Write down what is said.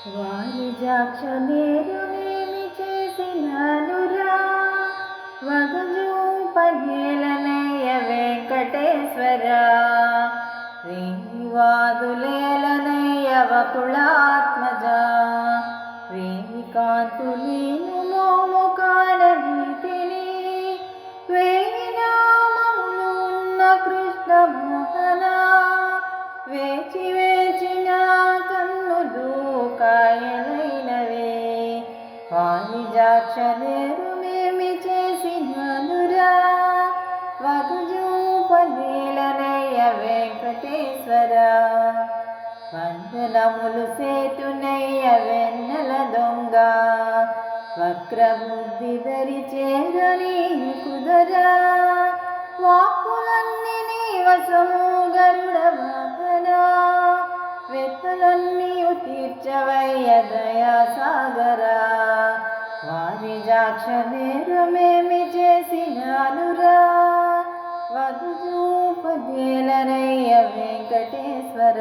వారిజాక్ష నేరునేమి చేసినానురా వగజూపనేలనయ్య వెంకటేశ్వర వేణివాదులేలనయ్య వకుళాత్మజ వేణి కాంతులీను మోము కాననీతిని వేయి నామములు ఉన్న కృష్ణ మోహన వేచి వేచిన కన్నులు కాయలైనవే వారిజాక్ష నేరుమేమి చేసినానురా వగజూపనేలనయ్య వెంకటేశ్వర వందనములు సేతునయ్య వెన్నెల దొంగ వక్రబుద్ధి ధరి చేరని కుదరా వాక్కులన్నీ నీ వశము గరుడ వాహన వెత్తలన్నీయు తీర్చవయ్య దయా సాగరా వారిజాక్ష నేరమేమి చేసినానురా వగజూపనేలనయ్య వెంకటేశ్వర